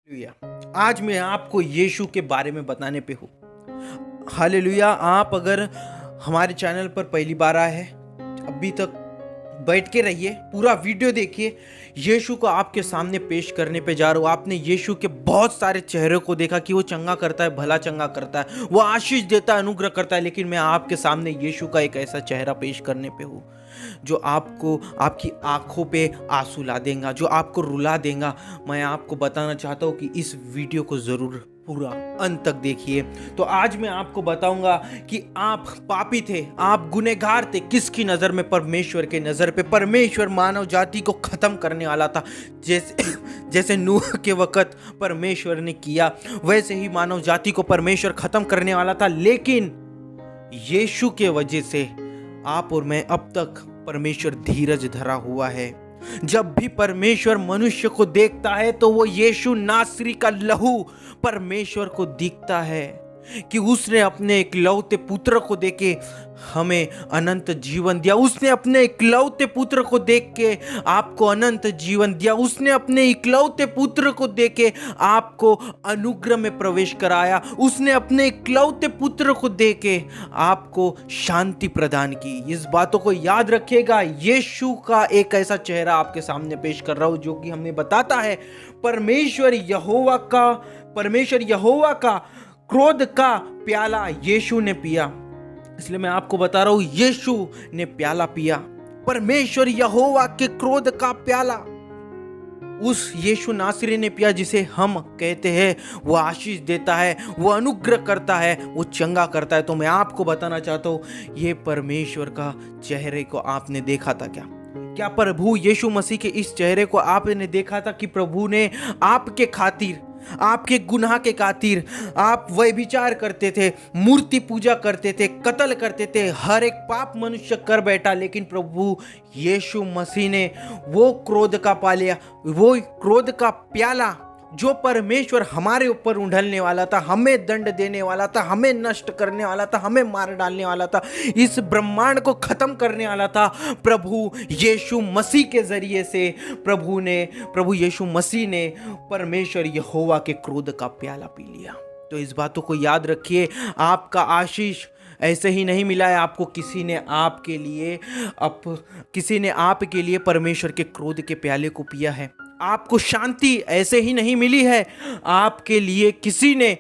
Hallelujah. आज मैं आपको यीशु के बारे में बताने पे हूँ। हालेलुया। आप अगर हमारे चैनल पर पहली बार आए हैं, अभी तक बैठ के रहिए, पूरा वीडियो देखिए। यीशु को आपके सामने पेश करने पे जा रहा हूँ। आपने यीशु के बहुत सारे चेहरे को देखा कि वो चंगा करता है, भला चंगा करता है, वो आशीष देता है, अनुग्रह करता है। लेकिन मैं आपके सामने यीशु का एक ऐसा चेहरा पेश करने पे हूँ जो आपको आपकी आंखों पे आंसू ला देगा, जो आपको रुला देगा। मैं आपको बताना चाहता हूँ कि इस वीडियो को जरूर पूरा अंत तक देखिए। तो आज मैं आपको बताऊंगा कि आप पापी थे, आप गुनहगार थे। किसकी नजर में? परमेश्वर के नजर पे। परमेश्वर मानव जाति को खत्म करने वाला था। जैसे नूह के वक्त परमेश्वर ने किया, वैसे ही मानव जाति को परमेश्वर खत्म करने वाला था। लेकिन यीशु के वजह से आप और मैं अब तक परमेश्वर धीरज धरा हुआ है। जब भी परमेश्वर मनुष्य को देखता है तो वो यीशु नासरी का लहू परमेश्वर को दिखता है कि उसने अपने इकलौते पुत्र को देके हमें अनंत जीवन दिया। उसने अपने इकलौते पुत्र को देख के आपको अनंत जीवन दिया। उसने अपने इकलौते पुत्र को देके आपको अनुग्रह में प्रवेश कराया। उसने अपने इकलौते पुत्र को देके आपको शांति प्रदान की। इस बातों को याद रखिएगा। यीशु का एक ऐसा चेहरा आपके सामने पेश कर रहा हूं जो कि हमें बताता है परमेश्वर यहोवा का क्रोध का प्याला यीशु ने पिया। इसलिए मैं आपको बता रहा हूं, यीशु ने प्याला पिया, परमेश्वर यहोवा के क्रोध का प्याला उस यीशु नासरी ने पिया जिसे हम कहते हैं वो आशीष देता है, वो अनुग्रह करता है, वो चंगा करता है। तो मैं आपको बताना चाहता हूं, ये परमेश्वर का चेहरे को आपने देखा था क्या प्रभु यीशु मसीह के इस चेहरे को आपने देखा था कि प्रभु ने आपके खातिर, आपके गुनाह के खातिर, आप व्यभिचार करते थे, मूर्ति पूजा करते थे, कत्ल करते थे, हर एक पाप मनुष्य कर बैठा। लेकिन प्रभु यीशु मसीह ने वो क्रोध का प्याला जो परमेश्वर हमारे ऊपर उंडलने वाला था, हमें दंड देने वाला था, हमें नष्ट करने वाला था, हमें मार डालने वाला था, इस ब्रह्मांड को खत्म करने वाला था, प्रभु यीशु मसीह के जरिए से प्रभु यीशु मसीह ने परमेश्वर यहोवा के क्रोध का प्याला पी लिया। तो इस बातों को याद रखिए। आपका आशीष ऐसे ही नहीं मिला है आपको। किसी ने आपके लिए परमेश्वर के क्रोध के प्याले को पिया है। आपको शांति ऐसे ही नहीं मिली है। आपके लिए किसी ने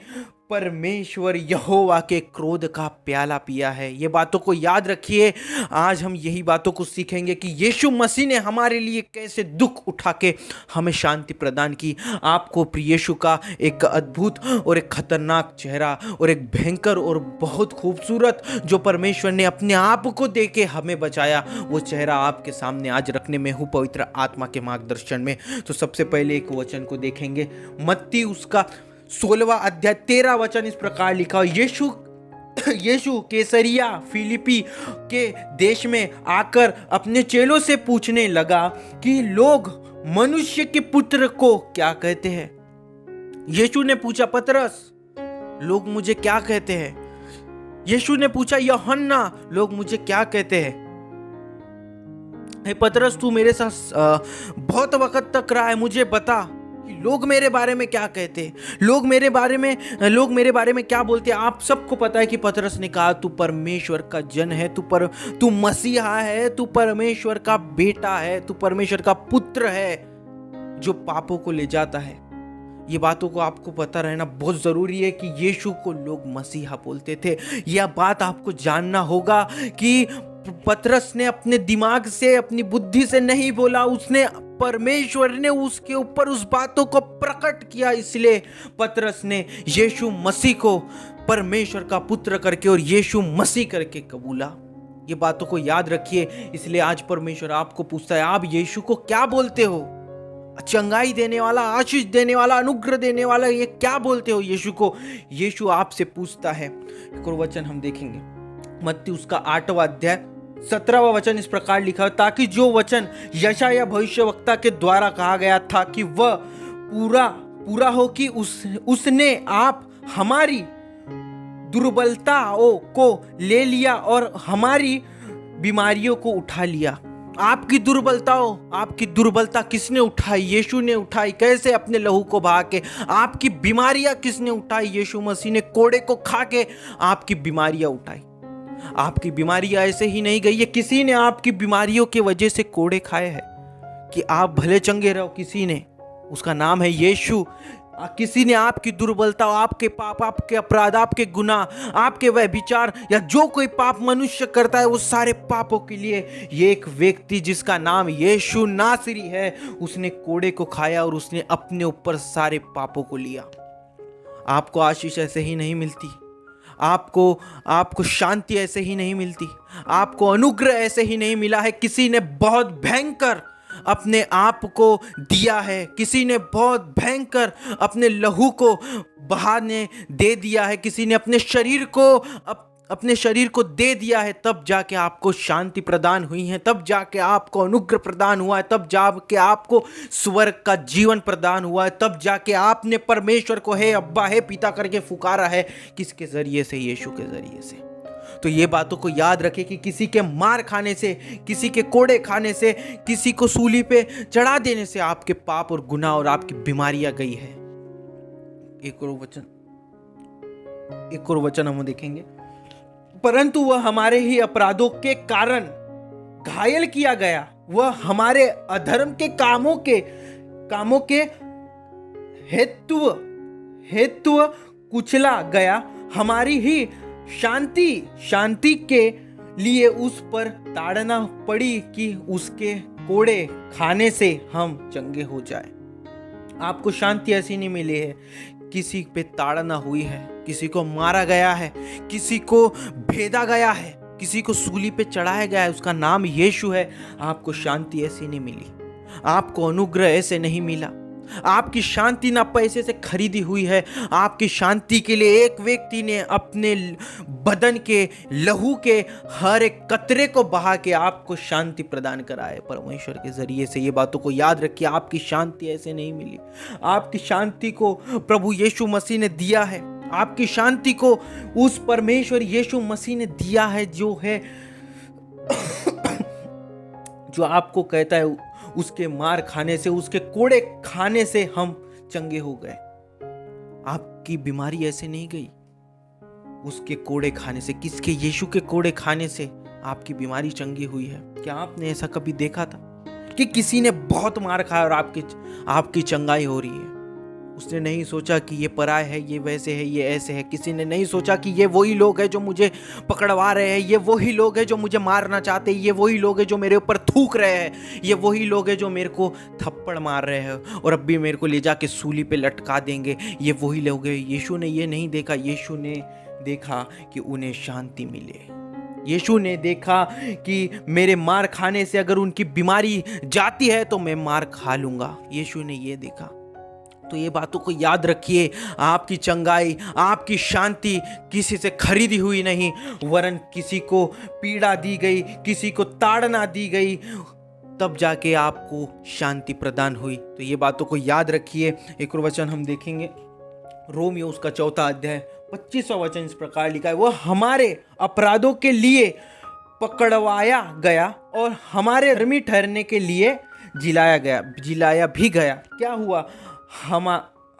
परमेश्वर यहोवा के क्रोध का प्याला पिया है। ये बातों को याद रखिए। आज हम यही बातों को सीखेंगे कि यीशु मसीह ने हमारे लिए कैसे दुख उठा के हमें शांति प्रदान की। आपको यीशु का एक अद्भुत और एक खतरनाक चेहरा और एक भयंकर और बहुत खूबसूरत जो परमेश्वर ने अपने आप को देके हमें बचाया, वो चेहरा आपके सामने आज रखने में हूँ पवित्र आत्मा के मार्गदर्शन में। तो सबसे पहले एक वचन को देखेंगे, मत्ती उसका 16वां अध्याय 13 वचन इस प्रकार लिखा हो, यीशु कैसरिया फिलिप्पी के देश में आकर अपने चेलों से पूछने लगा कि लोग मनुष्य के पुत्र को क्या कहते हैं। यीशु ने पूछा, पतरस, लोग मुझे क्या कहते हैं? यीशु ने पूछा, यूहन्ना, लोग मुझे क्या कहते हैं? हे पतरस, तू मेरे साथ बहुत वक्त तक रहा है, मुझे बता कि लोग मेरे बारे में क्या कहते हैं, लोग मेरे बारे में क्या बोलते हैं। आप सबको पता है कि पतरस ने कहा, तू परमेश्वर का जन है, तू मसीहा है, तू परमेश्वर का बेटा है, तू परमेश्वर का पुत्र है जो पापों को ले जाता है। ये बातों को आपको पता रहना बहुत जरूरी है कि यीशु को लोग मसीहा बोलते थे। यह बात आपको जानना होगा कि पतरस ने अपने दिमाग से, अपनी बुद्धि से नहीं बोला, उसने परमेश्वर ने उसके ऊपर उस बातों को प्रकट किया। इसलिए पतरस ने यीशु मसीह को परमेश्वर का पुत्र करके और यीशु मसीह करके कबूला। ये बातों को याद रखिए। इसलिए आज परमेश्वर आपको पूछता है, आप यीशु को क्या बोलते हो? चंगाई देने वाला, आशीष देने वाला, अनुग्रह देने वाला, ये क्या बोलते हो यीशु को? यीशु आपसे पूछता है। एक और वचन हम देखेंगे, मत्ती उसका 8वां अध्याय 17वां वचन इस प्रकार लिखा है, ताकि जो वचन यशायाह भविष्यवक्ता के द्वारा कहा गया था कि वह पूरा हो कि उसने आप हमारी दुर्बलताओं को ले लिया और हमारी बीमारियों को उठा लिया। आपकी दुर्बलता किसने उठाई? यीशु ने उठाई। कैसे? अपने लहू को बहा के। आपकी बीमारियां किसने उठाई? यीशु मसीह ने कोड़े को खा के आपकी बीमारियां उठाई। आपकी बीमारियां ऐसे ही नहीं गई है, किसी ने आपकी बीमारियों की वजह से कोड़े खाए हैं कि आप भले चंगे रहो। किसी ने, उसका नाम है यीशु। किसी ने आपकी दुर्बलता, आपके पाप, आपके अपराध, आपके गुनाह, आपके व्यभिचार या जो कोई पाप मनुष्य करता है, वो सारे पापों के लिए ये एक व्यक्ति जिसका नाम यीशु नासरी है, उसने कोड़े को खाया और उसने अपने ऊपर सारे पापों को लिया। आपको आशीष ऐसे ही नहीं मिलती। आपको शांति ऐसे ही नहीं मिलती। आपको अनुग्रह ऐसे ही नहीं मिला है। किसी ने बहुत भयंकर अपने आप को दिया है, किसी ने बहुत भयंकर अपने लहू को बहाने दे दिया है, किसी ने अपने शरीर को दे दिया है, तब जाके आपको शांति प्रदान हुई है, तब जाके आपको अनुग्रह प्रदान हुआ है, तब जाके आपको स्वर्ग का जीवन प्रदान हुआ है, तब जाके आपने परमेश्वर को हे अब्बा, हे पिता करके पुकारा है। किसके जरिए से? यीशु के जरिए से। तो ये बातों को याद रखें कि किसी के मार खाने से, किसी के कोड़े खाने से, किसी को सूली पे चढ़ा देने से आपके पाप और गुनाह और आपकी बीमारियां गई है। एक और वचन हम देखेंगे। परंतु वह हमारे ही अपराधों के कारण घायल किया गया, वह हमारे अधर्म के कामों के हेतु कुचला गया। हमारी ही शांति के लिए उस पर ताड़ना पड़ी कि उसके कोड़े खाने से हम चंगे हो जाए। आपको शांति ऐसी नहीं मिली है, किसी पे ताड़ना हुई है, किसी को मारा गया है, किसी को भेदा गया है, किसी को सूली पे चढ़ाया गया है, उसका नाम यीशु है। आपको शांति ऐसी नहीं मिली, आपको अनुग्रह ऐसे नहीं मिला। आपकी शांति ना पैसे से खरीदी हुई है। आपकी शांति के लिए एक व्यक्ति ने अपने बदन के लहू के हर एक कतरे को बहा के आपको शांति प्रदान करा है परमेश्वर के जरिए से। ये बातों को याद रखिए। आपकी शांति ऐसे नहीं मिली। आपकी शांति को प्रभु यीशु मसीह ने दिया है। आपकी शांति को उस परमेश्वर यीशु मसीह ने दिया है, जो है जो आपको कहता है उसके मार खाने से, उसके कोड़े खाने से हम चंगे हो गए। आपकी बीमारी ऐसे नहीं गई उसके कोड़े खाने से। किसके? यीशु के कोड़े खाने से आपकी बीमारी चंगी हुई है। क्या आपने ऐसा कभी देखा था कि किसी ने बहुत मार खाया और आपकी चंगाई हो रही है? उसने नहीं सोचा कि ये पराय है, ये वैसे है, ये ऐसे है। किसी ने नहीं सोचा कि ये वही लोग हैं जो मुझे पकड़वा रहे हैं, ये वही लोग हैं जो मुझे मारना चाहते हैं, ये वही लोग हैं जो मेरे ऊपर थूक रहे हैं, ये वही लोग हैं जो मेरे को थप्पड़ मार रहे हैं और अब भी मेरे को ले जाके सूली पे लटका देंगे, ये वही लोग हैं। यीशु ने ये नहीं देखा। यीशु ने देखा कि उन्हें शांति मिले। यीशु ने देखा कि मेरे मार खाने से अगर उनकी बीमारी जाती है तो मैं मार खा लूंगा। यीशु ने ये देखा। तो ये बातों को याद रखिए। आपकी चंगाई, आपकी शांति किसी से खरीदी हुई नहीं, वरन किसी को पीड़ा दी गई, किसी को ताड़ना दी गई, तब जाके आपको शांति प्रदान हुई। तो ये बातों को याद रखिए। एक और वचन हम देखेंगे, रोमियो उसका 4 अध्याय 25वां वचन इस प्रकार लिखा है, वह हमारे अपराधों के लिए पकड़वाया गया और हमारे धर्मी ठहरने के लिए जिलाया भी गया। क्या हुआ?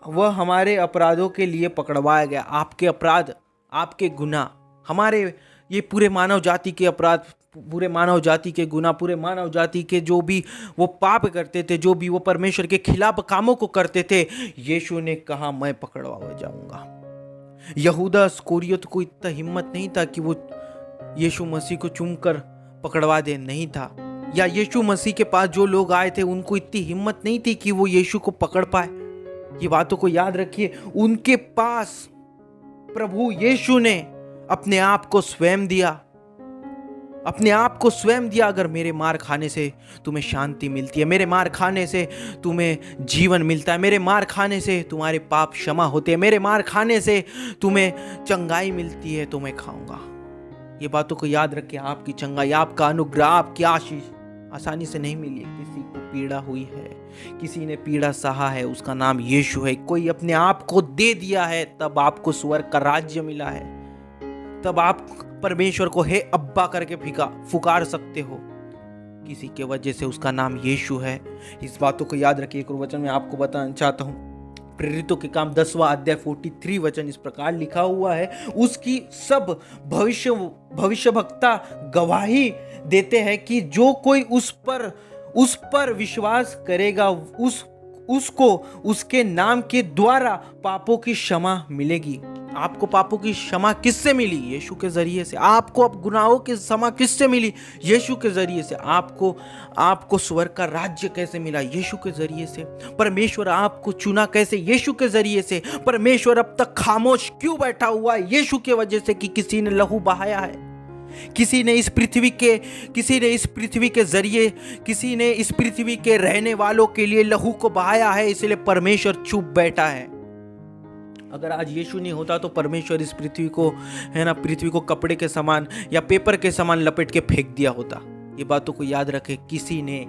वह हमारे अपराधों के लिए पकड़वाया गया। आपके अपराध, आपके गुनाह, हमारे ये पूरे मानव जाति के अपराध, पूरे मानव जाति के गुनाह, पूरे मानव जाति के जो भी वो पाप करते थे, जो भी वो परमेश्वर के खिलाफ कामों को करते थे, यीशु ने कहा मैं पकड़वा जाऊंगा। यहूदा इस्करियोत को इतना हिम्मत नहीं था कि वो यीशु मसीह को चूमकर पकड़वा दे, नहीं था। या यीशु मसीह के पास जो लोग आए थे उनको इतनी हिम्मत नहीं थी कि वो यीशु को पकड़ पाए। ये बातों को याद रखिए। उनके पास प्रभु यीशु ने अपने आप को स्वयं दिया, अपने आप को स्वयं दिया। अगर मेरे मार खाने से तुम्हें शांति मिलती है, मेरे मार खाने से तुम्हें जीवन मिलता है, मेरे मार खाने से तुम्हारे पाप क्षमा होते हैं, मेरे मार खाने से तुम्हें चंगाई मिलती है, तो मैं खाऊंगा। ये बातों को याद रखिए। आपकी चंगाई, आपका अनुग्रह, आपकी आशीष आसानी से नहीं मिली। किसी को पीड़ा हुई है, किसी ने पीड़ा सहा है, उसका नाम यीशु है। कोई अपने आप को दे दिया है, तब आपको स्वर्ग का राज्य मिला है। तब आप परमेश्वर को हे अब्बा करके पुकार सकते हो। किसी के वजह से उसका नाम यीशु है। इस बातों को याद रखिए। एक और वचन में आपको बताना चाहता हूँ, प्रेरितों के काम 10वां अध्याय 43 वचन इस प्रकार लिखा हुआ है, उसकी सब भविष्यवक्ता गवाही देते हैं कि जो कोई उस पर विश्वास करेगा उसको उसके नाम के द्वारा पापों की क्षमा मिलेगी। आपको पापों की क्षमा किससे मिली? यीशु के जरिए से। आपको अब गुनाहों की क्षमा किससे मिली? यीशु के जरिए से। आपको स्वर्ग का राज्य कैसे मिला? यीशु के जरिए से। परमेश्वर आपको चुना कैसे? यीशु के जरिए से। परमेश्वर अब तक खामोश क्यों बैठा हुआ है? यीशु के वजह से कि किसी ने लहू बहाया है, किसी ने इस पृथ्वी के जरिए, किसी ने इस पृथ्वी के रहने वालों के लिए लहू को बहाया है, इसलिए परमेश्वर चुप बैठा है। अगर आज यीशु नहीं होता तो परमेश्वर इस पृथ्वी को कपड़े के समान या पेपर के समान लपेट के फेंक दिया होता। ये बातों को याद रखें। किसी ने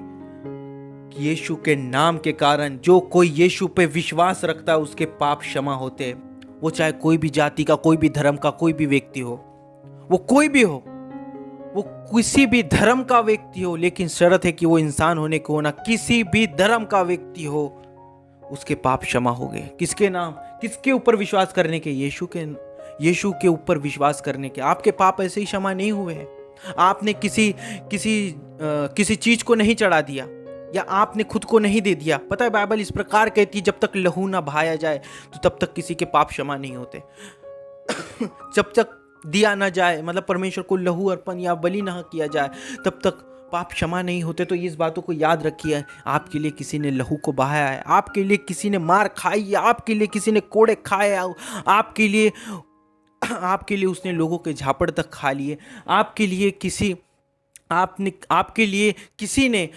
यीशु के नाम के कारण, जो कोई यीशु पे विश्वास रखता है उसके पाप क्षमा होते हैं। वो चाहे कोई भी जाति का, कोई भी धर्म का कोई भी व्यक्ति हो, वो कोई भी हो, वो किसी भी धर्म का व्यक्ति हो, लेकिन शर्त है कि वो इंसान होने को ना, किसी भी धर्म का व्यक्ति हो, उसके पाप क्षमा हो गए। किसके नाम, किसके ऊपर विश्वास करने के? यीशु के ऊपर विश्वास करने के। आपके पाप ऐसे ही क्षमा नहीं हुए हैं। आपने किसी चीज को नहीं चढ़ा दिया, या आपने खुद को नहीं दे दिया। पता है बाइबल इस प्रकार कहती है, जब तक लहू ना बहाया जाए तो तब तक किसी के पाप क्षमा नहीं होते। जब तक दिया ना जाए, मतलब परमेश्वर को लहू अर्पण या बलि ना किया जाए, तब तक पाप क्षमा नहीं होते। तो इस बातों को याद रखिए। आपके लिए किसी ने लहू को बहाया है, आपके लिए किसी ने मार खाई है, आपके लिए किसी ने कोड़े खाए, आपके लिए उसने लोगों के झापड़ तक खा लिए, आपके लिए किसी ने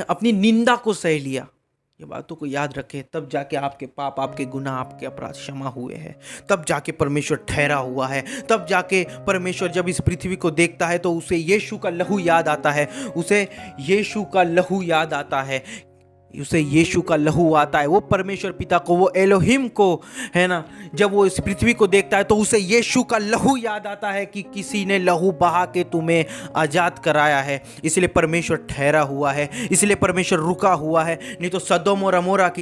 अपनी निंदा को सह लिया। ये बातों को याद रखें। तब जाके आपके पाप, आपके गुनाह, आपके अपराध क्षमा हुए हैं। तब जाके परमेश्वर ठहरा हुआ है। तब जाके परमेश्वर जब इस पृथ्वी को देखता है तो उसे यीशु का लहू याद आता है। उसे यीशु का लहू याद आता है। वो परमेश्वर पिता को, वो एलोहिम को, जब वो इस पृथ्वी को देखता है तो उसे यीशु का लहू याद आता है कि किसी ने लहू बहा के तुम्हें आजाद कराया है। इसलिए परमेश्वर ठहरा हुआ है, इसलिए परमेश्वर रुका हुआ है। नहीं तो सदोम और अमोरा की